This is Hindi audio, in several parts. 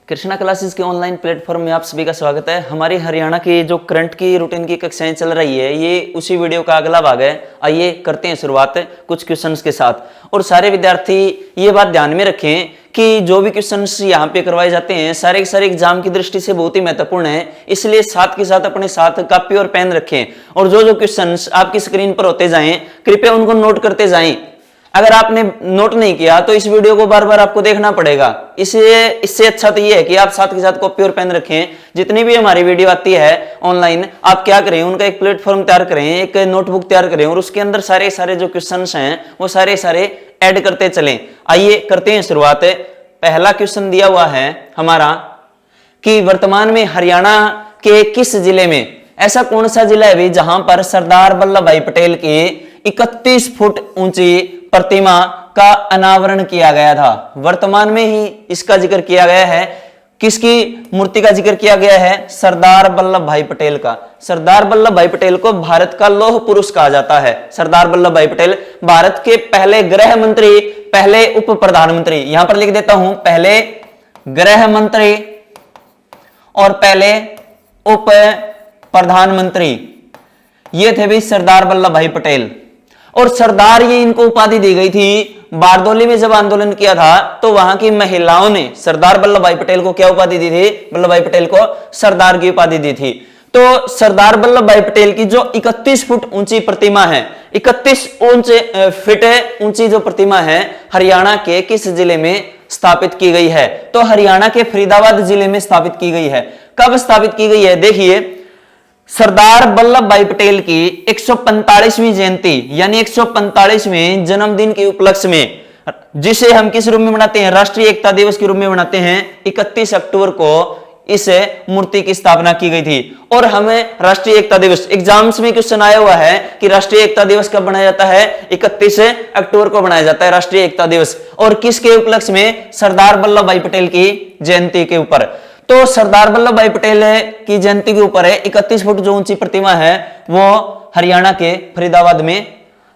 कृष्णा क्लासेस के ऑनलाइन प्लेटफॉर्म में आप सभी का स्वागत है। हमारी हरियाणा की जो करंट की रूटीन की कक्षाएं चल रही है, ये उसी वीडियो का अगला भाग है। आइए करते हैं शुरुआत कुछ क्वेश्चंस के साथ। और सारे विद्यार्थी ये बात ध्यान में रखें कि जो भी क्वेश्चंस यहाँ पे करवाए जाते हैं सारे के सारे एग्जाम की दृष्टि से बहुत ही महत्वपूर्ण है, इसलिए साथ के साथ अपने साथ कॉपी और पेन रखें और जो जो क्वेश्चंस आपकी स्क्रीन पर होते जाएं कृपया उनको नोट करते जाएं। अगर आपने नोट नहीं किया तो इस वीडियो को बार बार आपको देखना पड़ेगा। इससे अच्छा तो ये है कि आप साथ के साथ कॉपी और पेन रखें। जितनी भी हमारी वीडियो आती है ऑनलाइन, आप क्या करें, उनका एक प्लेटफॉर्म तैयार करें, एक नोटबुक तैयार करें और उसके अंदर सारे सारे जो क्वेश्चंस हैं वो सारे सारे ऐड करते चलें। आइए करते हैं शुरुआत। पहला क्वेश्चन दिया हुआ है हमारा कि वर्तमान में हरियाणा के किस जिले में ऐसा कौन सा जिला है जहां पर सरदार वल्लभ भाई पटेल की 31 फुट ऊंची प्रतिमा का अनावरण किया गया था। वर्तमान में ही इसका जिक्र किया गया है। किसकी मूर्ति का जिक्र किया गया है? सरदार वल्लभ भाई पटेल का। सरदार वल्लभ भाई पटेल को भारत का लौह पुरुष कहा जाता है। सरदार वल्लभ भाई पटेल भारत के पहले गृह मंत्री, पहले उप प्रधानमंत्री, यहां पर लिख देता हूं, पहले गृह मंत्री और पहले उप प्रधानमंत्री, ये थे भी सरदार वल्लभ भाई पटेल। और सरदार ये इनको उपाधि दी गई थी। बारदोली में जब आंदोलन किया था तो वहां की महिलाओं ने सरदार वल्लभ भाई पटेल को क्या उपाधि दी थी? वल्लभ भाई पटेल को सरदार की उपाधि दी थी। तो सरदार वल्लभ भाई पटेल की जो 31 फुट ऊंची प्रतिमा है, 31 फीट ऊंची जो प्रतिमा है, हरियाणा के किस जिले में स्थापित की गई है? तो हरियाणा के फरीदाबाद जिले में स्थापित की गई है। कब स्थापित की गई है? देखिए, सरदार वल्लभ भाई पटेल की 145वीं जयंती यानी 145वें जन्मदिन के उपलक्ष्य में, जिसे हम किस रूप में मनाते हैं? राष्ट्रीय एकता दिवस के रूप में मनाते हैं। 31 अक्टूबर को इस मूर्ति की स्थापना की गई थी। और हमें राष्ट्रीय एकता दिवस, एग्जाम्स में क्वेश्चन आया हुआ है कि राष्ट्रीय एकता दिवस कब मनाया जाता है? 31 अक्टूबर को मनाया जाता है राष्ट्रीय एकता दिवस। और किसके उपलक्ष्य में? सरदार वल्लभ भाई पटेल की जयंती के ऊपर। तो सरदार वल्लभ भाई पटेल की जयंती के ऊपर है 31 फुट जो ऊंची प्रतिमा है वो हरियाणा के फरीदाबाद में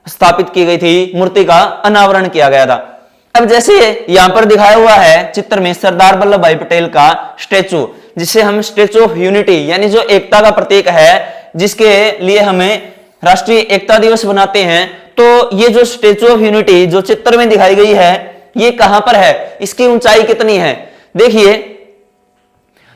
स्थापित की गई थी, मूर्ति का अनावरण किया गया था। अब जैसे यहां पर दिखाया हुआ है चित्र में सरदार वल्लभ भाई पटेल का स्टेचू, जिसे हम स्टेचू ऑफ यूनिटी यानी जो एकता का प्रतीक है, जिसके लिए हमें राष्ट्रीय एकता दिवस बनाते हैं। तो ये जो स्टेचू ऑफ यूनिटी जो चित्र में दिखाई गई है, ये कहां पर है? इसकी ऊंचाई कितनी है? देखिए,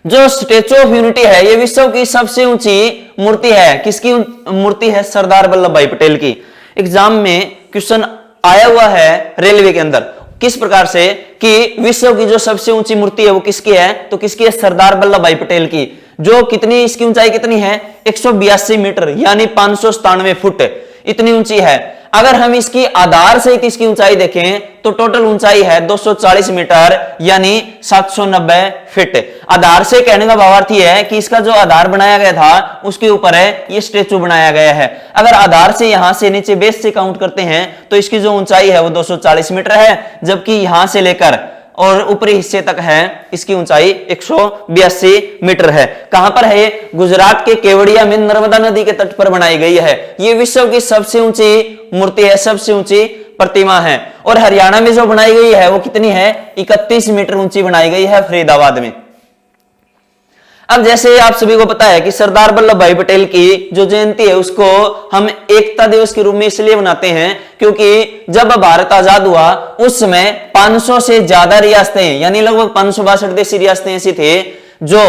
जो स्टेचू ऑफ यूनिटी है ये विश्व की सबसे ऊंची मूर्ति है। किसकी मूर्ति है? सरदार वल्लभ भाई पटेल की। एग्जाम में क्वेश्चन आया हुआ है रेलवे के अंदर किस प्रकार से कि विश्व की जो सबसे ऊंची मूर्ति है वो किसकी है? तो किसकी है? सरदार वल्लभ भाई पटेल की। जो कितनी, इसकी ऊंचाई कितनी है? 182 मीटर यानी 597 फुट इतनी ऊंची है। अगर हम इसकी आधार सहित इसकी ऊंचाई देखें तो टोटल ऊंचाई है 240 मीटर यानी 790 फीट। आधार से कहने का भावार्थ यह है कि इसका जो आधार बनाया गया था उसके ऊपर है ये स्टेचू बनाया गया है। अगर आधार से यहां से नीचे बेस से काउंट करते हैं तो इसकी जो ऊंचाई है वो 240 मीटर है, जबकि यहां से लेकर और ऊपरी हिस्से तक है इसकी ऊंचाई 182 मीटर है। कहां पर है ये? गुजरात के केवड़िया में नर्मदा नदी के तट पर बनाई गई है। ये विश्व की सबसे ऊंची मूर्ति है, सबसे ऊंची प्रतिमा है। और हरियाणा में जो बनाई गई है वो कितनी है? 31 मीटर ऊंची बनाई गई है फरीदाबाद में। अब जैसे आप सभी को पता है कि सरदार वल्लभ भाई पटेल की जो जयंती है उसको हम एकता दिवस के रूप में इसलिए मनाते हैं क्योंकि जब भारत आजाद हुआ उस समय 500 से ज्यादा रियासतें यानी लगभग 562 देशी रियासतें ऐसी थे जो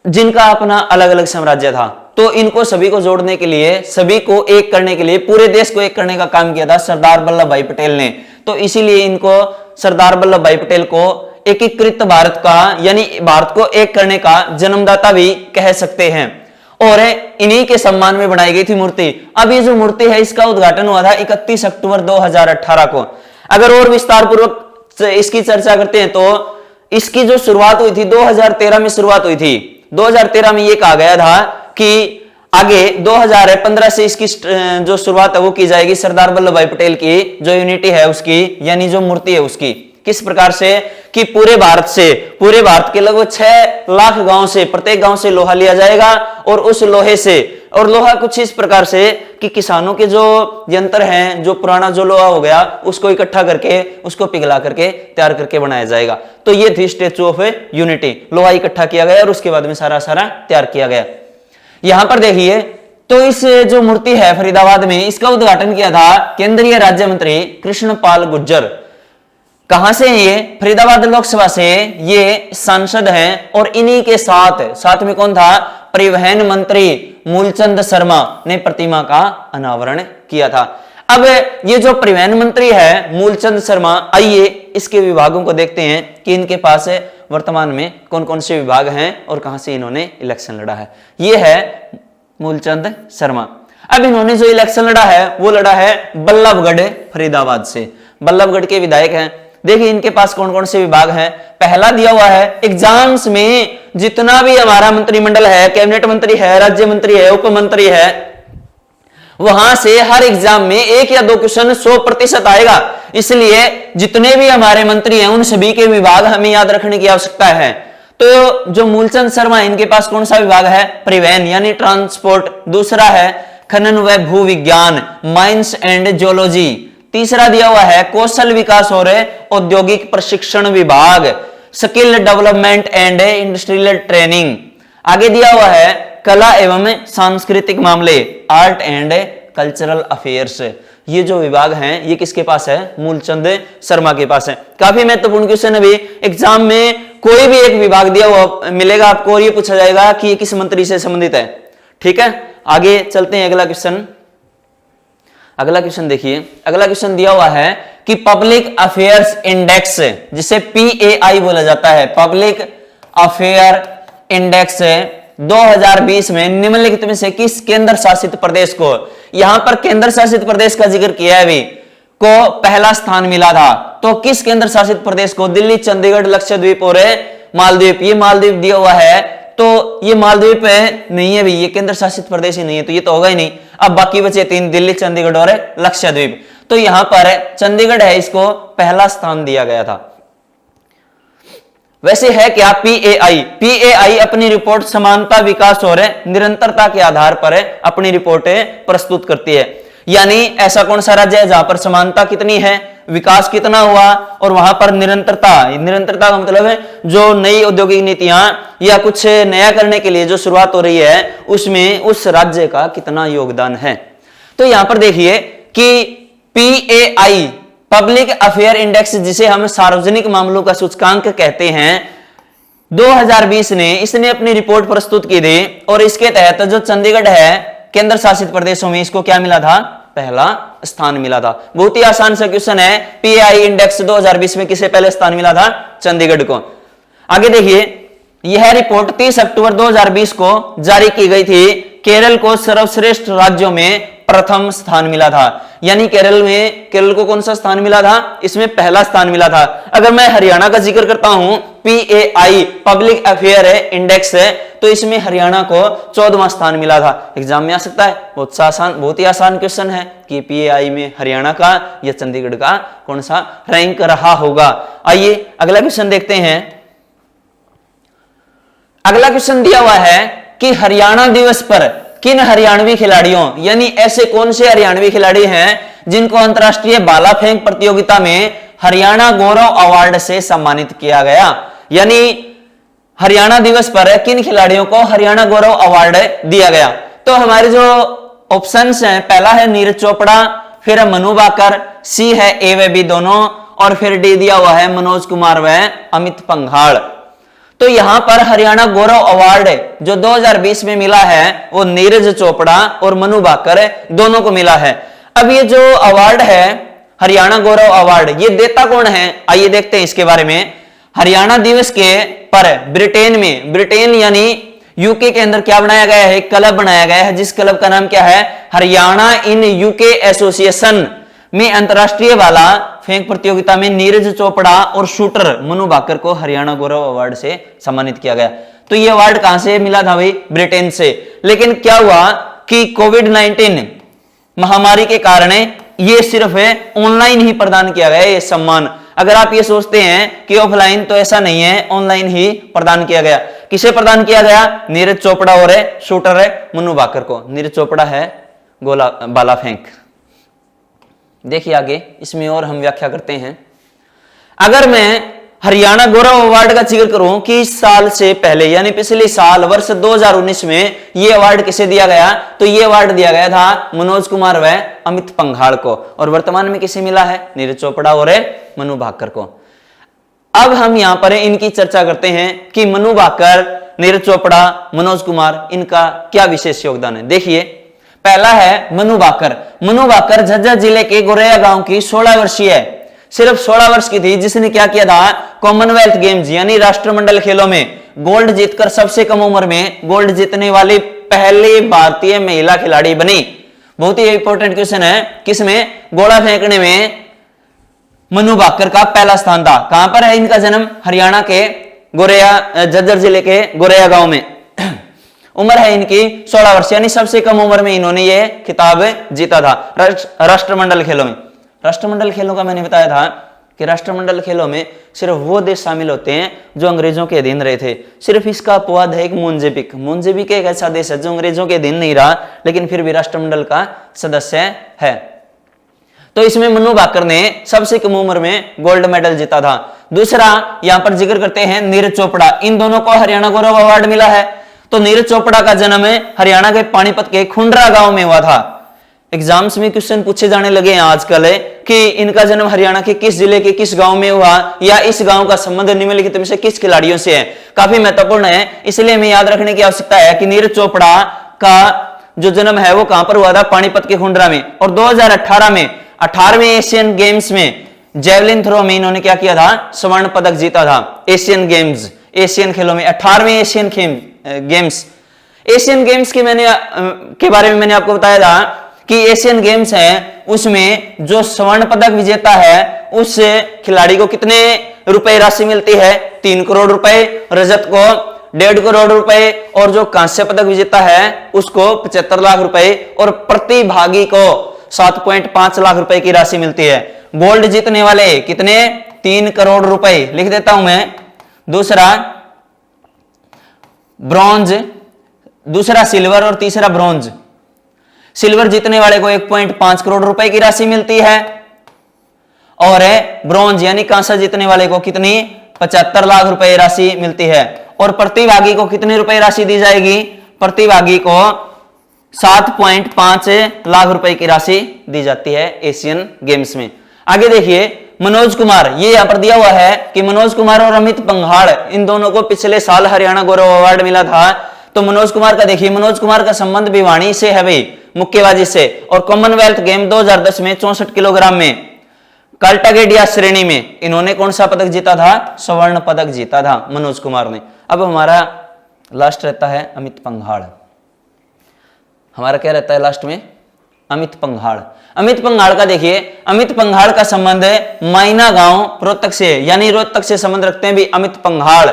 जिनका अपना अलग अलग साम्राज्य था। तो इनको सभी को जोड़ने के लिए, सभी को एक करने के लिए, पूरे देश को एक करने का काम किया था सरदार वल्लभ भाई पटेल ने। तो इसीलिए इनको सरदार वल्लभ भाई पटेल को एकीकृत भारत का यानी भारत को एक करने का जन्मदाता भी कह सकते हैं। और इन्हीं के सम्मान में बनाई गई थी मूर्ति। अब ये जो मूर्ति है इसका उद्घाटन हुआ था 31 अक्टूबर 2018 को। अगर और विस्तार पूर्वक इसकी चर्चा करते हैं तो इसकी जो शुरुआत हुई थी 2013 में शुरुआत हुई थी। 2013 में ये कहा गया था कि आगे 2015 से इसकी जो शुरुआत है वो की जाएगी सरदार वल्लभ भाई पटेल की जो यूनिटी है उसकी यानी जो मूर्ति है उसकी। किस प्रकार से कि पूरे भारत के लगभग 6 लाख गांव से, प्रत्येक गांव से लोहा लिया जाएगा और उस लोहे से और लोहा कुछ इस प्रकार से कि किसानों के जो यंत्र हैं, जो पुराना जो लोहा हो गया उसको इकट्ठा करके उसको पिघला करके तैयार करके बनाया जाएगा। तो ये थी स्टैच्यू ऑफ यूनिटी, लोहा इकट्ठा किया गया और उसके बाद में सारा तैयार किया गया। यहां पर देखिए तो इस जो मूर्ति है फरीदाबाद में, इसका उद्घाटन किया था केंद्रीय राज्य मंत्री कृष्णपाल गुर्जर। कहां से ये? फरीदाबाद लोकसभा से ये सांसद हैं और इन्हीं के साथ में कौन था? परिवहन मंत्री मूलचंद शर्मा ने प्रतिमा का अनावरण किया था। अब ये जो परिवहन मंत्री है मूलचंद शर्मा, आइए इसके विभागों को देखते हैं कि इनके पास वर्तमान में कौन कौन से विभाग हैं और कहां से इन्होंने इलेक्शन लड़ा है। ये है मूलचंद शर्मा। अब इन्होंने जो इलेक्शन लड़ा है वो लड़ा है बल्लभगढ़ फरीदाबाद से, बल्लभगढ़ के विधायक हैं। देखिए इनके पास कौन कौन से विभाग हैं। पहला दिया हुआ है एग्जाम्स में जितना भी हमारा मंत्रिमंडल है, कैबिनेट मंत्री है, राज्य मंत्री है, उप मंत्री है, वहां से हर एग्जाम में 1 या 2 क्वेश्चन 100% आएगा। इसलिए जितने भी हमारे मंत्री हैं उन सभी के विभाग हमें याद रखने की आवश्यकता है। तो जो मूलचंद शर्मा इनके पास कौन सा विभाग है? परिवहन यानी ट्रांसपोर्ट। दूसरा है खनन व भू विज्ञान, माइंस एंड जियोलॉजी। तीसरा दिया हुआ है कौशल विकास और औद्योगिक प्रशिक्षण विभाग, skill development and industrial training. आगे दिया हुआ है कला एवं सांस्कृतिक मामले, आर्ट एंड कल्चरल अफेयर्स। ये जो विभाग हैं ये किसके पास है? मूलचंद शर्मा के पास है। काफी महत्वपूर्ण क्वेश्चन अभी एग्जाम में कोई भी एक विभाग दिया हुआ मिलेगा आपको और ये पूछा जाएगा कि ये किस मंत्री से संबंधित है। ठीक है, आगे चलते हैं अगला क्वेश्चन। अगला क्वेश्चन देखिए, अगला क्वेश्चन दिया हुआ है कि पब्लिक अफेयर्स इंडेक्स, जिसे PAI बोला जाता है, पब्लिक अफेयर इंडेक्स 2020 में निम्नलिखित में से किस केंद्र शासित प्रदेश को, यहां पर केंद्र शासित प्रदेश का जिक्र किया है अभी, को पहला स्थान मिला था। तो किस केंद्र शासित प्रदेश को? दिल्ली, चंडीगढ़, लक्षद्वीप और मालदीव। ये मालदीव दिया हुआ है, तो ये मालदीव नहीं है भी, ये केंद्र शासित प्रदेश ही नहीं है, तो ये तो होगा ही नहीं। अब बाकी बचे 3, दिल्ली, चंडीगढ़ और लक्षद्वीप। तो यहां पर चंडीगढ़ है, इसको पहला स्थान दिया गया था। वैसे है क्या PAI अपनी रिपोर्ट समानता, विकास और निरंतरता के आधार पर अपनी रिपोर्ट प्रस्तुत करती है। यानी ऐसा कौन सा राज्य है जहां पर समानता कितनी है, विकास कितना हुआ और वहां पर निरंतरता का मतलब है जो नई औद्योगिक नीतियां या कुछ नया करने के लिए जो शुरुआत हो रही है उसमें उस राज्य का कितना योगदान है। तो यहां पर देखिए कि PAI पब्लिक अफेयर इंडेक्स, जिसे हम सार्वजनिक मामलों का सूचकांक कहते हैं, 2020 ने इसने अपनी रिपोर्ट प्रस्तुत की थी और इसके तहत जो चंडीगढ़ है केंद्र शासित प्रदेशों में, इसको क्या मिला था? पहला स्थान मिला था। बहुत ही आसान सा क्वेश्चन है, PAI इंडेक्स 2020 में किसे पहले स्थान मिला था? चंडीगढ़ को। आगे देखिए, यह रिपोर्ट 30 अक्टूबर 2020 को जारी की गई थी। केरल को सर्वश्रेष्ठ राज्यों में प्रथम स्थान मिला था। यानी केरल को कौन सा स्थान मिला था? इसमें पहला स्थान मिला था। अगर मैं हरियाणा का जिक्र करता हूं, PAI पब्लिक अफेयर इंडेक्स है, तो इसमें हरियाणा को 14वां स्थान मिला था। एग्जाम में आ सकता है, बहुत ही आसान क्वेश्चन है कि PAI में हरियाणा का या चंडीगढ़ का कौन सा रैंक रहा होगा। आइए अगला क्वेश्चन देखते हैं। अगला क्वेश्चन दिया हुआ है कि हरियाणा दिवस पर किन हरियाणवी खिलाड़ियों, यानी ऐसे कौन से हरियाणवी खिलाड़ी हैं जिनको अंतरराष्ट्रीय भाला फेंक प्रतियोगिता में हरियाणा गौरव अवार्ड से सम्मानित किया गया। यानी हरियाणा दिवस पर किन खिलाड़ियों को हरियाणा गौरव अवार्ड दिया गया। तो हमारे जो ऑप्शंस हैं, पहला है नीरज चोपड़ा, फिर मनु भाकर, सी है A व B दोनों, और फिर D दिया हुआ है मनोज कुमार व अमित पंघाल। तो यहां पर हरियाणा गौरव अवार्ड जो 2020 में मिला है वो नीरज चोपड़ा और मनु भाकर दोनों को मिला है। अब ये जो अवार्ड है हरियाणा गौरव अवार्ड, ये देता कौन है? आइए देखते हैं इसके बारे में। हरियाणा दिवस के पर ब्रिटेन यानी यूके के अंदर क्या बनाया गया है? क्लब बनाया गया है, जिस क्लब का नाम क्या है? हरियाणा इन यूके एसोसिएशन में अंतरराष्ट्रीय भाला फेंक प्रतियोगिता में नीरज चोपड़ा और शूटर मनु भाकर को हरियाणा गौरव अवार्ड से सम्मानित किया गया। तो ये अवार्ड कहां से मिला था भाई? ब्रिटेन से। लेकिन क्या हुआ कि कोविड-19 महामारी के कारण ये सिर्फ ऑनलाइन ही प्रदान किया गया ये सम्मान। अगर आप ये सोचते हैं कि ऑफलाइन, तो ऐसा नहीं है, ऑनलाइन ही प्रदान किया गया। किसे प्रदान किया गया? नीरज चोपड़ा और शूटर है मनु भाकर को। नीरज चोपड़ा है गोला बाला फेंक। देखिए आगे इसमें और हम व्याख्या करते हैं। अगर मैं हरियाणा गौरव अवार्ड का जिक्र करूं कि इस साल से पहले यानी पिछले साल वर्ष 2019 में ये अवार्ड किसे दिया गया, तो ये अवार्ड दिया गया था मनोज कुमार व अमित पंघाल को, और वर्तमान में किसे मिला है? नीरज चोपड़ा और मनु भाकर को। अब हम यहां पर इनकी चर्चा करते हैं कि मनु भाकर, नीरज चोपड़ा, मनोज कुमार, इनका क्या विशेष योगदान है। देखिए पहला है मनु भाकर। मनु भाकर झज्जर जिले के गोरैया गांव की 16 वर्षीय है, सिर्फ 16 वर्ष की थी, जिसने क्या किया था? कॉमनवेल्थ गेम्स यानी राष्ट्रमंडल खेलों में गोल्ड जीतकर सबसे कम उम्र में गोल्ड जीतने वाली पहली भारतीय महिला खिलाड़ी बनी। बहुत ही इंपॉर्टेंट क्वेश्चन है, किसमें? गोला फेंकने में मनु भाकर का पहला स्थान था। कहां पर है इनका जन्म? हरियाणा के गोरैया, झज्जर जिले के गोरैया गांव में। उम्र है इनकी 16 वर्ष, यानी सबसे कम उम्र में इन्होंने ये खिताब जीता था राष्ट्रमंडल खेलों में। राष्ट्रमंडल खेलों का मैंने बताया था कि राष्ट्रमंडल खेलों में सिर्फ वो देश शामिल होते हैं जो अंग्रेजों के अधीन रहे थे। सिर्फ इसका अपवाद है एक मोंजेबिक। मोंजेबिक एक ऐसा देश है जो अंग्रेजों के अधीन नहीं रहा, लेकिन फिर भी राष्ट्रमंडल का सदस्य है। तो इसमें मनु भाकर ने सबसे कम उम्र में गोल्ड मेडल जीता था। दूसरा यहां पर जिक्र करते हैं नीरज चोपड़ा। इन दोनों को हरियाणा गौरव अवार्ड मिला है। तो नीरज चोपड़ा का जन्म हरियाणा के पानीपत के खुंडरा गांव में हुआ था। एग्जाम्स में क्वेश्चन पूछे जाने लगे हैं आजकल कि इनका जन्म हरियाणा के किस जिले के किस गांव में हुआ, या इस गांव का संबंध निम्नलिखित में से किस खिलाड़ियों से है। काफी महत्वपूर्ण है, इसलिए हमें याद रखने की आवश्यकता है कि नीरज चोपड़ा का जो जन्म है वो कहां पर हुआ था? पानीपत के खुंडरा में। और 2018 में 18वें एशियन गेम्स में जेवलिन थ्रो में इन्होंने क्या किया था? स्वर्ण पदक जीता था। एशियन गेम्स, एशियन खेलों में 18वें एशियन गेम्स। एशियन गेम्स के बारे में मैंने आपको बताया था कि एशियन गेम्स है उसमें जो स्वर्ण पदक विजेता है उस खिलाड़ी को कितने रुपए राशि मिलती है? 3 करोड़ रुपए, रजत को 1.5 करोड़ रुपए, और जो कांस्य पदक विजेता है उसको 75 लाख रुपए, और प्रतिभागी को 7.5 लाख रुपए की राशि मिलती है। गोल्ड जीतने वाले कितने? 3 करोड़ रुपए, लिख देता हूं मैं। दूसरा ब्रॉन्ज, दूसरा सिल्वर और तीसरा ब्रॉन्ज। सिल्वर जीतने वाले को 1.5 करोड़ रुपए की राशि मिलती है, और ब्रॉन्ज यानी कांसा जीतने वाले को कितनी? 75 लाख रुपए राशि मिलती है। और प्रतिभागी को कितने रुपए राशि दी जाएगी? प्रतिभागी को 7.5 लाख रुपए की राशि दी जाती है एशियन गेम्स में। आगे देखिए मनोज कुमार, ये यहां पर दिया हुआ है कि मनोज कुमार और अमित पंघाल, इन दोनों को पिछले साल हरियाणा गौरव अवार्ड मिला था। तो मनोज कुमार का देखिए, मनोज कुमार का संबंध भिवानी से है भाई, मुक्केबाजी से। और कॉमनवेल्थ गेम 2010 में 64 किलोग्राम में कल्टागेडिया श्रेणी में इन्होंने कौन सा पदक जीता था? स्वर्ण पदक जीता था मनोज कुमार ने। अब हमारा लास्ट रहता है अमित पंघाल। हमारा क्या रहता है लास्ट में? अमित पंघाल। अमित पंघाल का देखिए, अमित पंघाल का संबंध मायना गांव रोहतक से, यानी रोहतक से संबंध रखते हैं भी अमित पंघाल।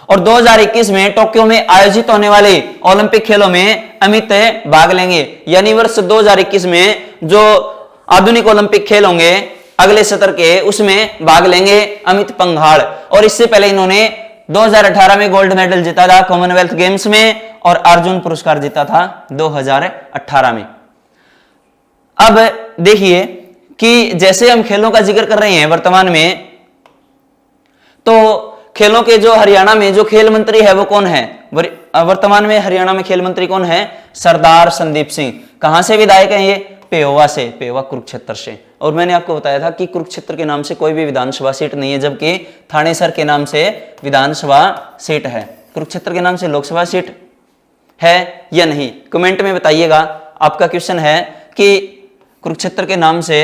और 2021 में टोक्यो में आयोजित होने वाले ओलंपिक खेलों में अमित भाग लेंगे। यानी वर्ष 2021 में जो आधुनिक ओलंपिक खेल होंगे अगले सत्र के, उसमें भाग लेंगे अमित पंघाल। और इससे पहले इन्होंने 2018 में गोल्ड मेडल जीता था कॉमनवेल्थ गेम्स में, और अर्जुन पुरस्कार जीता था 2018 में। अब देखिए कि जैसे हम खेलों का जिक्र कर रहे हैं वर्तमान में, तो खेलों के जो हरियाणा में जो खेल मंत्री है वो कौन है? वर्तमान में हरियाणा में खेल मंत्री कौन है? सरदार संदीप सिंह। कहां से विधायक हैं ये? पेहोवा से, पेहोवा कुरुक्षेत्र से। और मैंने आपको बताया था कि कुरुक्षेत्र के नाम से कोई भी विधानसभा सीट नहीं है, जबकि थानेसर के नाम से विधानसभा सीट है। कुरुक्षेत्र के नाम से लोकसभा सीट है या नहीं, कमेंट में बताइएगा। आपका क्वेश्चन है कि कुरुक्षेत्र के नाम से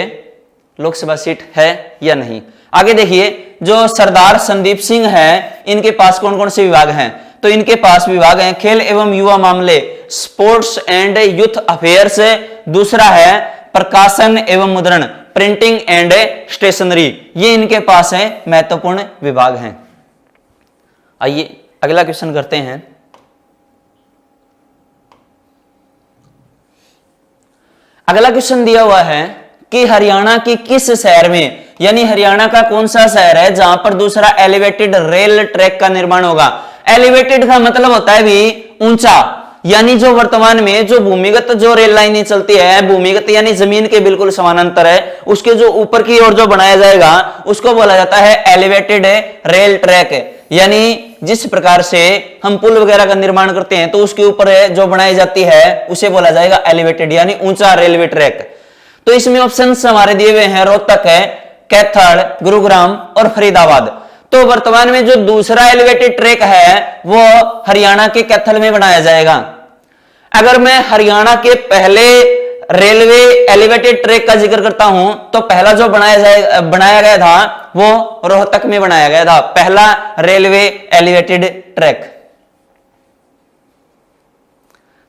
लोकसभा सीट है या नहीं। आगे देखिए, जो सरदार संदीप सिंह है इनके पास कौन कौन से विभाग हैं? तो इनके पास विभाग हैं खेल एवं युवा मामले, स्पोर्ट्स एंड यूथ अफेयर्स। दूसरा है प्रकाशन एवं मुद्रण, प्रिंटिंग एंड स्टेशनरी। ये इनके पास है महत्वपूर्ण विभाग हैं। आइए अगला क्वेश्चन करते हैं। अगला क्वेश्चन दिया हुआ है कि हरियाणा की किस शहर में, यानी हरियाणा का कौन सा शहर है जहां पर दूसरा एलिवेटेड रेल ट्रैक का निर्माण होगा? एलिवेटेड का मतलब होता है भी ऊंचा, यानी जो वर्तमान में जो भूमिगत जो रेल लाइनें चलती है, भूमिगत यानी जमीन के बिल्कुल समानांतर है, उसके जो ऊपर की ओर जो बनाया जाएगा उसको बोला जाता है एलिवेटेड रेल ट्रैक। यानी जिस प्रकार से हम पुल वगैरह का निर्माण करते हैं तो उसके ऊपर जो बनाई जाती है उसे बोला जाएगा एलिवेटेड यानी ऊंचा रेलवे ट्रैक। तो इसमें ऑप्शंस हमारे दिए हुए हैं रोहतक है, कैथल, गुरुग्राम और फरीदाबाद। तो वर्तमान में जो दूसरा एलिवेटेड ट्रैक है वो हरियाणा के कैथल में बनाया जाएगा। अगर मैं हरियाणा के पहले रेलवे एलिवेटेड ट्रैक का जिक्र करता हूं तो पहला जो बनाया गया था वो रोहतक में बनाया गया था, पहला रेलवे एलिवेटेड ट्रैक।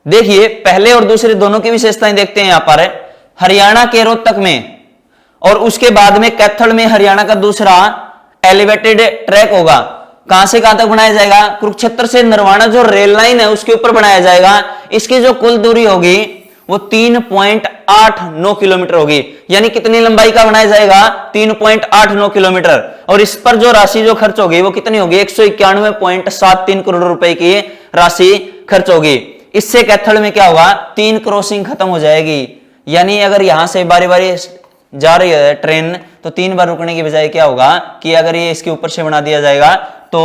देखिए पहले और दूसरे दोनों की विशेषताएं देखते हैं यहां पर। हरियाणा के रोहतक में और उसके बाद में कैथल में हरियाणा का दूसरा एलिवेटेड ट्रैक होगा। कहां से कहां तक बनाया जाएगा? कुरुक्षेत्र से नरवाना जो रेल लाइन है उसके ऊपर बनाया जाएगा। इसकी जो कुल दूरी होगी वो 3.89 किलोमीटर होगी। यानी कितनी लंबाई का बनाया जाएगा? 3.89 किलोमीटर। और इस पर जो राशि जो खर्च होगी वो कितनी होगी? 191.73 करोड़ रुपए की राशि खर्च होगी। इससे कैथल में क्या होगा? 3 क्रॉसिंग खत्म हो जाएगी। यानी अगर यहां से बारी बारी जा रही है ट्रेन तो 3 बार रुकने की बजाय क्या होगा कि अगर ये इसके ऊपर से बना दिया जाएगा तो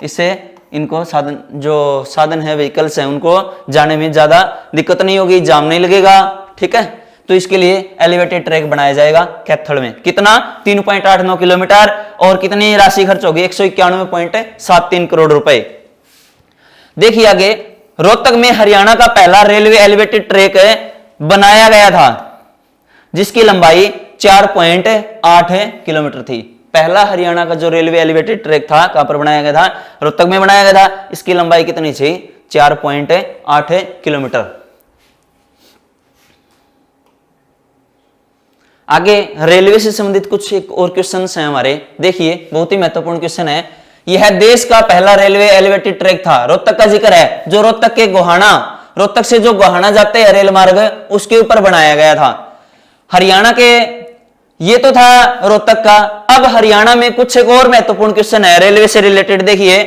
इससे इनको साधन है, व्हीकल्स हैं, उनको जाने में ज्यादा दिक्कत नहीं होगी, जाम नहीं लगेगा। ठीक है, तो इसके लिए एलिवेटेड ट्रैक बनाया जाएगा कैथल में। कितना? 3.89 किलोमीटर। और कितनी राशि खर्च होगी? 191.73 करोड़ रुपए। देखिए आगे, रोहतक में हरियाणा का पहला रेलवे एलिवेटेड ट्रैक बनाया गया था जिसकी लंबाई 4.8 किलोमीटर थी। पहला हरियाणा का जो रेलवे एलिवेटेड ट्रैक था कहां पर बनाया गया था? रोहतक में बनाया गया था। इसकी लंबाई कितनी थी? 4.8 किलोमीटर। आगे रेलवे से संबंधित कुछ एक और क्वेश्चंस हैं हमारे। देखिए बहुत ही महत्वपूर्ण क्वेश्चन है। यह देश का पहला रेलवे एलिवेटेड ट्रैक था। रोहतक का जिक्र है, जो रोहतक के गोहाना, रोहतक से जो गोहाना जाते हैं रेल मार्ग उसके ऊपर बनाया गया था। हरियाणा के ये तो था रोहतक का। अब हरियाणा में कुछ एक और महत्वपूर्ण क्वेश्चन है रेलवे से रिलेटेड। देखिए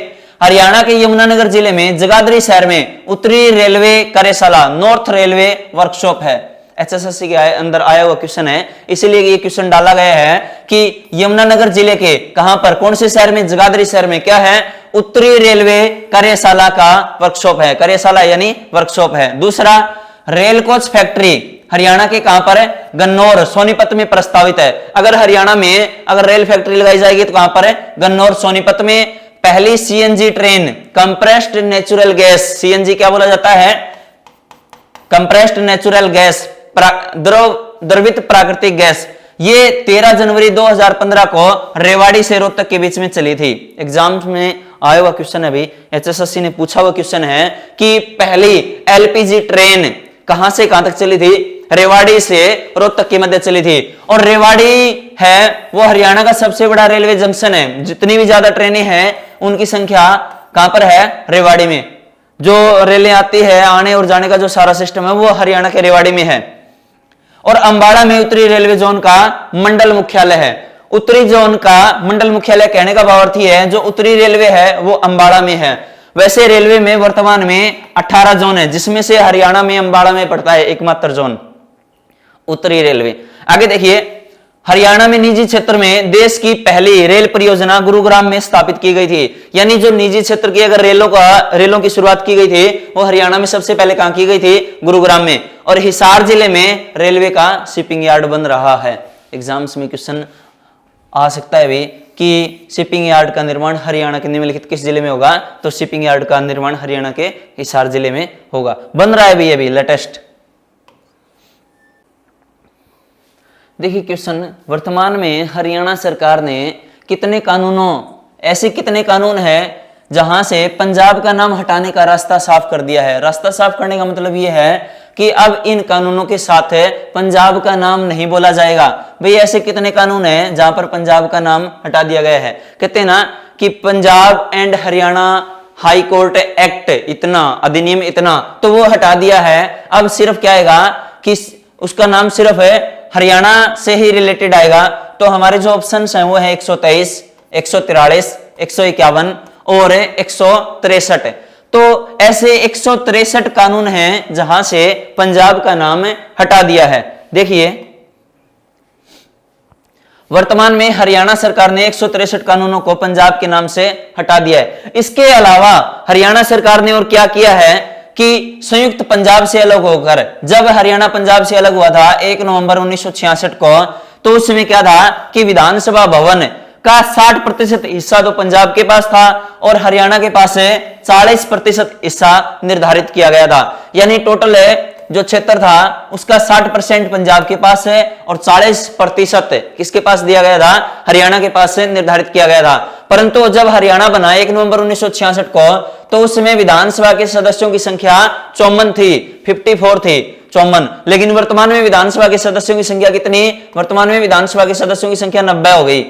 हरियाणा के यमुनानगर जिले में जगाधरी शहर में उत्तरी रेलवे कार्यशाला नॉर्थ रेलवे वर्कशॉप है। एचएसएससी के अंदर आया हुआ क्वेश्चन है, इसलिए ये क्वेश्चन डाला गया है कि यमुनानगर जिले के कहां पर, कौन से शहर में? जगाधरी शहर में क्या है? उत्तरी रेलवे कार्यशाला का वर्कशॉप है। कार्यशाला यानी वर्कशॉप है। दूसरा, रेल कोच फैक्ट्री हरियाणा के कहां पर है? गन्नौर सोनीपत में प्रस्तावित है। अगर हरियाणा में अगर रेल फैक्ट्री लगाई जाएगी तो कहां पर है? गन्नौर सोनीपत में। पहली CNG train compressed natural gas, CNG क्या बोला जाता है? कंप्रेस्ड नेचुरल गैस, द्रवित प्राकृतिक गैस। ये 13 जनवरी 2015 को रेवाड़ी से रोहतक के बीच में चली थी। एग्जाम में आया हुआ क्वेश्चन है, अभी एचएसएससी ने पूछा हुआ क्वेश्चन है कि पहली एलपीजी ट्रेन कहां से कहां तक चली थी? रेवाड़ी से रोहतक के मध्य चली थी। और रेवाड़ी है वो हरियाणा का सबसे बड़ा रेलवे जंक्शन है। जितनी भी ज्यादा ट्रेनें हैं उनकी संख्या कहां पर है? रेवाड़ी में। जो रेलें आती है आने और जाने का जो सारा सिस्टम है वो हरियाणा के रेवाड़ी में है। और अंबाला में उत्तरी रेलवे जोन का मंडल मुख्यालय है। उत्तरी जोन का मंडल मुख्यालय कहने का भावार्थ है जो उत्तरी रेलवे है वो अंबाला में है। वैसे रेलवे में वर्तमान में 18 जोन है, जिसमें से हरियाणा में अंबाला में पड़ता है एकमात्र जोन उत्तरी रेलवे। आगे देखिए, हरियाणा में निजी क्षेत्र में देश की पहली रेल परियोजना गुरुग्राम में स्थापित की गई थी। यानी जो निजी क्षेत्र की अगर रेलों की शुरुआत की गई थी वो हरियाणा में सबसे पहले कहां की गई थी? गुरुग्राम में। और हिसार जिले में रेलवे का शिपिंग यार्ड बन रहा है। एग्जाम्स में क्वेश्चन आ सकता है भी कि शिपिंग यार्ड का निर्माण हरियाणा के निम्नलिखित किस जिले में होगा? तो शिपिंग यार्ड का निर्माण हरियाणा के हिसार जिले में होगा। बन रहा है भी अभी लेटेस्ट। देखिए क्वेश्चन, वर्तमान में हरियाणा सरकार ने कितने कानून हैं जहां से पंजाब का नाम हटाने का रास्ता साफ कर दिया है? रास्ता साफ करने का मतलब यह है कि अब इन कानूनों के साथ पंजाब का नाम नहीं बोला जाएगा। भाई ऐसे कितने कानून हैं जहां पर पंजाब का नाम हटा दिया गया है? कहते हैं ना कि Punjab and Haryana high court act इतना, अधिनियम इतना, तो वो हटा दिया है। अब सिर्फ क्या आएगा कि उसका नाम सिर्फ हरियाणा से ही रिलेटेड आएगा। तो हमारे जो ऑप्शंस हैं वो है 123, 143, 151 और 163। तो ऐसे 163 कानून हैं जहां से पंजाब का नाम हटा दिया है। देखिए वर्तमान में हरियाणा सरकार ने 163 कानूनों को पंजाब के नाम से हटा दिया है। इसके अलावा हरियाणा सरकार ने और क्या किया है कि संयुक्त पंजाब से अलग होकर, जब हरियाणा पंजाब से अलग हुआ था 1 नवंबर 1966 को, तो उस समय क्या था कि विधानसभा भवन का 60% हिस्सा तो पंजाब के पास था और हरियाणा के पास 40% हिस्सा निर्धारित किया गया था। यानी टोटल जो क्षेत्र था उसका 60% पंजाब के पास है और 40% किसके पास दिया गया था, हरियाणा के पास से निर्धारित किया गया था। परंतु जब हरियाणा बना 1 नवंबर 1966 को, तो उसमें विधानसभा के सदस्यों की संख्या 54 थी, 54 थी, 54। लेकिन वर्तमान में विधानसभा के सदस्यों की संख्या कितनी, वर्तमान में विधानसभा के सदस्यों की संख्या 90 हो गई।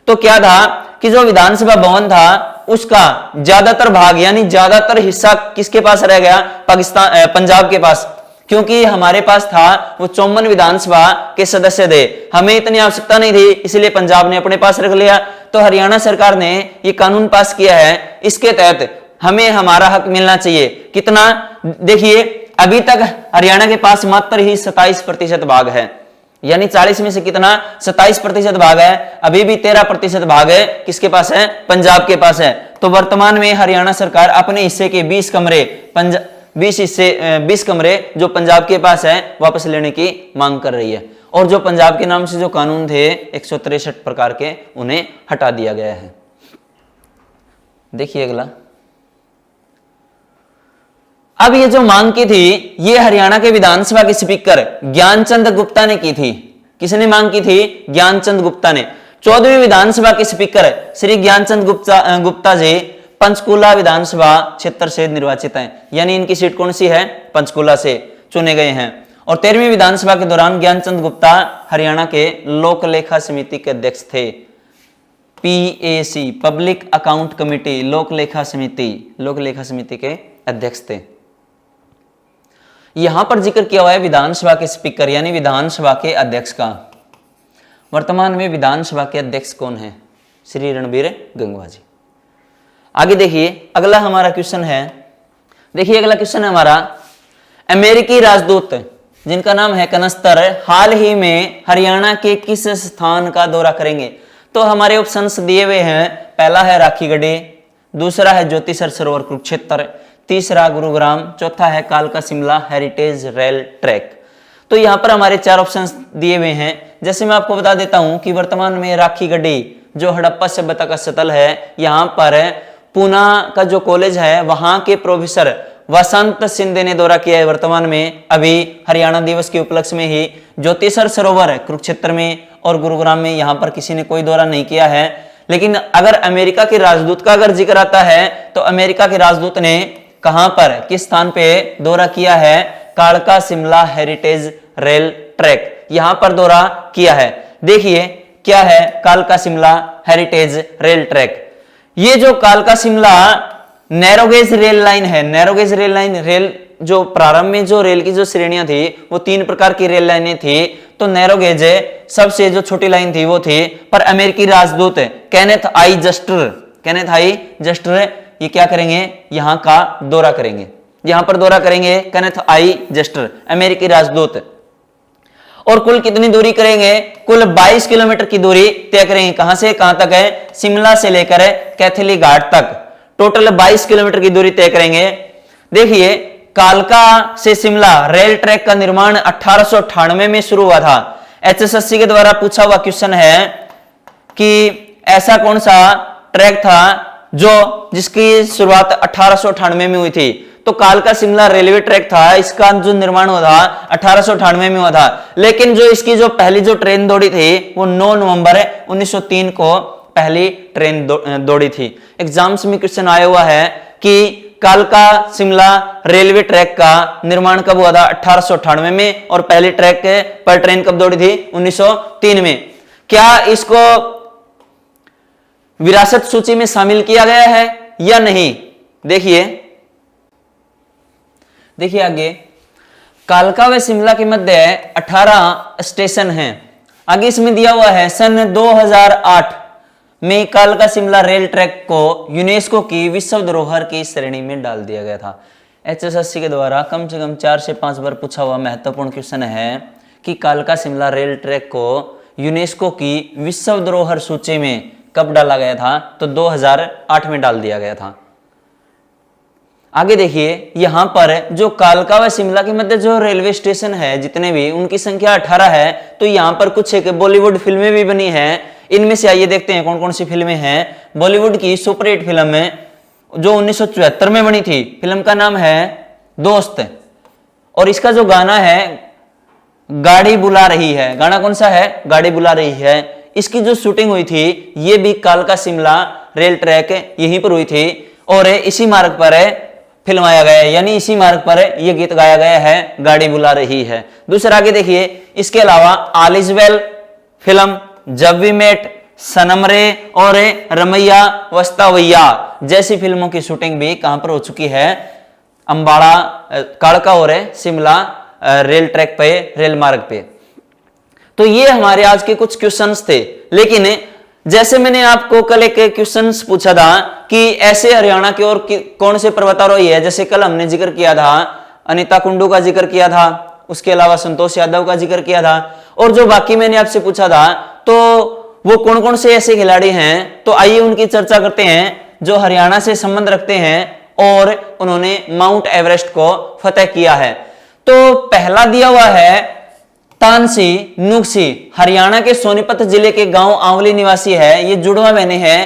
तो क्या था कि जो विधानसभा भवन था उसका ज्यादातर भाग यानी ज्यादातर हिस्सा किसके पास रह गया, पंजाब के पास, क्योंकि हमारे पास था वो 54 विधानसभा के सदस्य थे, हमें इतनी आवश्यकता नहीं थी, इसलिए पंजाब ने अपने पास रख लिया। तो हरियाणा सरकार ने ये कानून पास किया है, इसके तहत हमें हमारा हक मिलना चाहिए। कितना, देखिए अभी तक हरियाणा के पास मात्र ही 27% भाग है, यानी 40 में से कितना, 27% भाग है। अभी भी 13% भाग है किसके पास है, पंजाब के पास है। तो वर्तमान में हरियाणा सरकार अपने हिस्से के 20 कमरे जो पंजाब के पास है वापस लेने की मांग कर रही है। और जो पंजाब के नाम से जो कानून थे 163 प्रकार के, उन्हें हटा दिया गया है। देखिए अगला, अब ये जो मांग की थी ये हरियाणा के विधानसभा के स्पीकर ज्ञानचंद गुप्ता ने की थी। किसने मांग की थी, ज्ञानचंद गुप्ता ने। 14वीं विधानसभा के स्पीकर श्री ज्ञानचंद गुप्ता जी पंचकूला विधानसभा क्षेत्र से निर्वाचित हैं, यानी इनकी सीट कौन सी है, पंचकूला से चुने गए हैं। और 13वीं विधानसभा के दौरान ज्ञानचंद गुप्ता हरियाणा के लोक लेखा समिति के अध्यक्ष थे। PAC पब्लिक अकाउंट कमेटी, लोक लेखा समिति के अध्यक्ष थे। यहां पर जिक्र किया हुआ है विधानसभा के स्पीकर यानी विधानसभा के अध्यक्ष का। वर्तमान में विधानसभा के अध्यक्ष कौन है, श्री रणबीर गंगवा जी। आगे देखिए अगला हमारा क्वेश्चन है, देखिए अगला क्वेश्चन है हमारा, अमेरिकी राजदूत जिनका नाम है कनस्तर हाल ही में हरियाणा के किस स्थान का दौरा करेंगे। तो हमारे ऑप्शंस दिए हुए हैं, पहला है राखीगढ़ी, दूसरा है ज्योतिसर सरोवर कुरुक्षेत्र, तीसरा गुरुग्राम, चौथा है कालका शिमला हेरिटेज रेल ट्रैक। तो यहाँ पर हमारे 4 ऑप्शंस दिए हुए हैं। जैसे मैं आपको बता देता हूं कि वर्तमान में राखीगढ़ी जो हड़प्पा सभ्यता का स्थल है, यहाँ पर पूना का जो कॉलेज है वहां के प्रोफेसर वसंत सिंधे ने दौरा किया है। वर्तमान में अभी हरियाणा दिवस के उपलक्ष्य में ही ज्योतिसर सरोवर कुरुक्षेत्र में और गुरुग्राम में यहाँ पर किसी ने कोई दौरा नहीं किया है। लेकिन अगर अमेरिका के राजदूत का अगर जिक्र आता है तो अमेरिका के राजदूत ने कहां पर, किस स्थान पे दौरा किया है, कालका शिमला हेरिटेज रेल ट्रैक, यहां पर दौरा किया है। देखिए क्या है कालका शिमला हेरिटेज रेल ट्रैक। ये जो कालका शिमला नैरोगेज रेल लाइन है, नैरोगेज रेल लाइन, रेल जो प्रारंभ में जो रेल की जो श्रेणियां थी वो 3 प्रकार की रेल लाइनें थी। तो नैरोगेज सबसे जो छोटी लाइन थी वो थी, पर अमेरिकी राजदूत केनेथ आई जस्टर ये क्या करेंगे, यहां का दौरा करेंगे, यहां पर दौरा करेंगे केनेथ आई जस्टर अमेरिकी राजदूत। और कुल कितनी दूरी करेंगे, कुल 22 किलोमीटर की दूरी तय करेंगे। कहां से कहां तक है, शिमला से लेकर कैथली घाट तक टोटल 22 किलोमीटर की दूरी तय करेंगे। देखिए कालका से शिमला रेल ट्रैक का निर्माण 1898 में शुरू हुआ था। HSSC के द्वारा पूछा हुआ क्वेश्चन है कि ऐसा कौन सा ट्रैक था जिसकी शुरुआत 1898 में हुई थी। तो कालका शिमला रेलवे ट्रैक था, इसका जो निर्माण हुआ था 1898 में हुआ था। लेकिन जो इसकी जो पहली जो ट्रेन दौड़ी थी वो 9 नवंबर 1903 को पहली ट्रेन दौड़ी थी। एग्जाम्स में क्वेश्चन आया हुआ है कि कालका शिमला रेलवे ट्रैक का निर्माण कब हुआ था, 1898 में, और पहली ट्रैक पर ट्रेन कब दौड़ी थी, 1903 में। क्या इसको विरासत सूची में शामिल किया गया है या नहीं। देखिए आगे कालका व शिमला के मध्य 18 स्टेशन हैं। आगे इसमें दिया हुआ है सन 2008 में कालका शिमला रेल ट्रैक को यूनेस्को की विश्व धरोहर की श्रेणी में डाल दिया गया था। HSSC के द्वारा कम से कम 4 से 5 बार पूछा हुआ महत्वपूर्ण क्वेश्चन है कि कालका शिमला रेल ट्रैक को यूनेस्को की विश्व धरोहर सूची में कब डाला गया था, तो 2008 में डाल दिया गया था। आगे देखिए, यहां पर जो कालका व शिमला के मध्य जो रेलवे स्टेशन है जितने भी, उनकी संख्या 18 है। तो यहां पर कुछ एक बॉलीवुड फिल्में भी बनी हैं। इनमें से आइए देखते हैं कौन कौन सी फिल्में हैं। बॉलीवुड की सुपरहिट फिल्म में जो 1974 में बनी थी, फिल्म का नाम है दोस्त, और इसका जो गाना है गाड़ी बुला रही है। गाना कौन सा है? गाड़ी बुला रही है। इसकी जो शूटिंग हुई थी ये भी कालका शिमला रेल ट्रैक यहीं पर हुई थी और इसी मार्ग पर फिल्माया गया है, यानी इसी मार्ग पर यह गीत गाया गया है, गाड़ी बुला रही है। दूसरा आगे देखिए, इसके अलावा ऑल इज वेल फिल्म, जब वी मेट, सनम रे और रमैया वस्तावैया जैसी फिल्मों की शूटिंग भी कहां पर हो चुकी है? अंबाड़ा, कालका और शिमला रेल ट्रैक पे, रेल मार्ग पे। तो ये हमारे आज के कुछ क्वेश्चंस थे। लेकिन जैसे मैंने आपको कल एक क्वेश्चंस पूछा था कि ऐसे हरियाणा के और कौन से पर्वतारोही है, जैसे कल हमने जिक्र किया था अनीता कुंडू का जिक्र किया था, उसके अलावा संतोष यादव का जिक्र किया था, और जो बाकी मैंने आपसे पूछा था तो वो कौन कौन से ऐसे खिलाड़ी हैं। तो आइए उनकी चर्चा करते हैं जो हरियाणा से संबंध रखते हैं और उन्होंने माउंट एवरेस्ट को फतेह किया है। तो पहला दिया हुआ है तानसी नुक्सी, हरियाणा के सोनीपत जिले के गांव आंवली निवासी है। ये जुड़वा बहनें हैं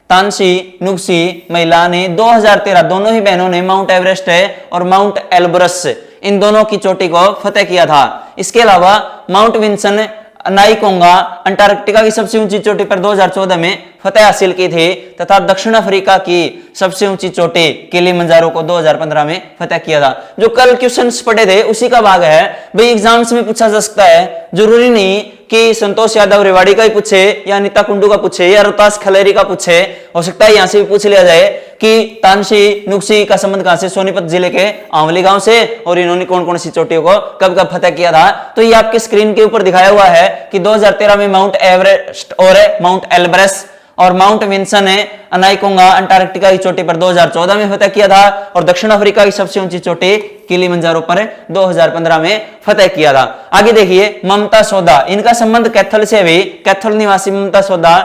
तानसी नुक्सी महिला ने 2013 दोनों ही बहनों ने माउंट एवरेस्ट है और माउंट एल्ब्रस इन दोनों की चोटी को फतेह किया था। इसके अलावा माउंट विंसन नाइकोंगा अंटार्कटिका की सबसे ऊंची चोटी पर 2014 में फतेह हासिल की थी, तथा दक्षिण अफ्रीका की सबसे ऊंची चोटी किलिमंजारो को 2015 में फतेह किया था। जो कल क्वेश्चंस पढ़े थे उसी का भाग है। भाई एग्जाम्स में पूछा जा सकता है, जरूरी नहीं कि संतोष यादव रेवाड़ी का ही पूछे या अनीता कुंडू का पूछे या रोहतास खलेरी का पूछे, हो सकता है यहां से भी पूछ लिया जाए कि तानसी नुक्सी का संबंध कहां से? सोनीपत जिले के आंवली गांव से, और इन्होंने कौन कौन सी चोटियों को कब कब फतेह किया था। तो ये आपके स्क्रीन के ऊपर दिखाया हुआ है कि 2013 में माउंट एवरेस्ट और माउंट एल्ब्रस और माउंट विंसन अनाइकोंगा अंटार्कटिका की चोटी पर 2014 में फतेह किया था, और दक्षिण अफ्रीका की सबसे ऊंची चोटी किलिमंजारो पर 2015 में फतेह किया था। आगे देखिए, ममता सौदा, इनका संबंध कैथल से भी। कैथल निवासी ममता सौदा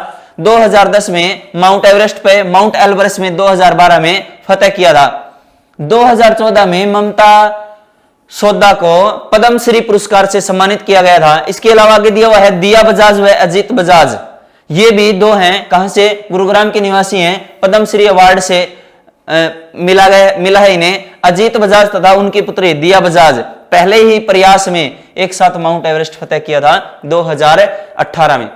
2010 में माउंट एवरेस्ट पे, माउंट एल्ब्रस में 2012 में फतेह किया था। 2014 में ममता सौदा को पद्मश्री पुरस्कार से सम्मानित किया गया था। इसके अलावा आगे दिया हुआ है दिया बजाज व अजीत बजाज, ये भी दो हैं, कहां से? गुरुग्राम के निवासी हैं। पद्मश्री अवार्ड से मिला है इन्हें। अजीत बजाज तथा उनकी पुत्री दिया बजाज पहले ही प्रयास में एक साथ माउंट एवरेस्ट फतेह किया था 2018 में।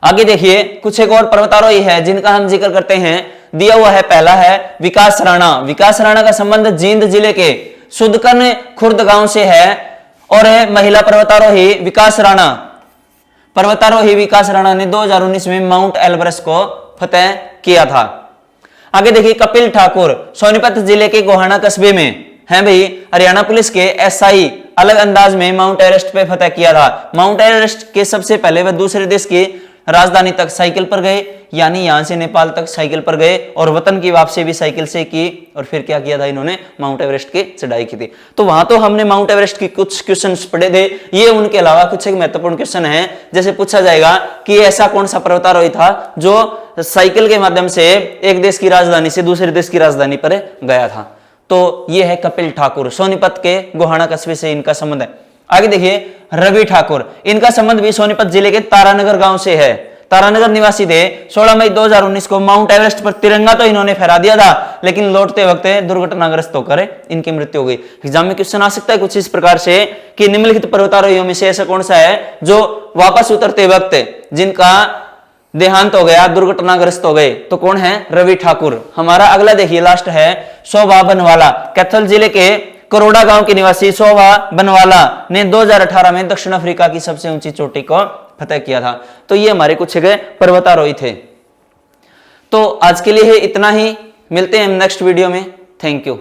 आगे देखिए, कुछ एक और पर्वतारोही है जिनका हम जिक्र करते हैं। दिया हुआ है, पहला है विकास राणा। विकास राणा का संबंध जींद जिले के सुदकन खुर्द गांव से है, और महिला पर्वतारोही विकास राणा, पर्वतारोही विकास राणा ने 2019 में माउंट एल्ब्रस को फतेह किया था। आगे देखिए, कपिल ठाकुर सोनीपत जिले के गोहाना कस्बे में हैं भाई। हरियाणा पुलिस के SI अलग अंदाज में माउंट एवरेस्ट पे फतेह किया था। माउंट एवरेस्ट के सबसे पहले वह दूसरे देश की राजधानी तक साइकिल पर गए, यानी यहां से नेपाल तक साइकिल पर गए, और वतन की वापसी भी साइकिल से की, और फिर क्या किया था इन्होंने? माउंट एवरेस्ट की चढ़ाई की थी। तो वहां तो हमने माउंट एवरेस्ट की कुछ क्वेश्चंस पढ़े थे। ये उनके अलावा कुछ एक महत्वपूर्ण क्वेश्चन है, जैसे पूछा जाएगा कि ऐसा कौन सा पर्वतारोही था जो साइकिल के माध्यम से एक देश की राजधानी से दूसरे देश की राजधानी पर गया था। तो ये है कपिल ठाकुर, सोनीपत के गोहाना कस्बे से इनका संबंध है। आगे देखिए, रवि ठाकुर, इनका संबंध भी सोनीपत जिले के तारानगर गांव से है। तारानगर निवासी थे। 16 मई 2019 को माउंट एवरेस्ट पर तिरंगा तो इन्होंने फहरा दिया था, लेकिन लौटते वक्त दुर्घटनाग्रस्त होकर इनकी मृत्यु हो गई। एग्जाम में क्वेश्चन आ सकता है कुछ इस प्रकार से कि निम्नलिखित पर्वतारोहियों में से ऐसा कौन सा है जो वापस उतरते वक्त जिनका देहांत हो गया, दुर्घटनाग्रस्त हो गए? तो कौन है? रवि ठाकुर। हमारा अगला देखिए, लास्ट है शोभा बनवाला। कैथल जिले के करोड़ा गांव के निवासी शोभा बनवाला ने 2018 में दक्षिण अफ्रीका की सबसे ऊंची चोटी को फतेह किया था। तो ये हमारे कुछ पर्वतारोही थे। तो आज के लिए इतना ही, मिलते हैं नेक्स्ट वीडियो में। Thank you.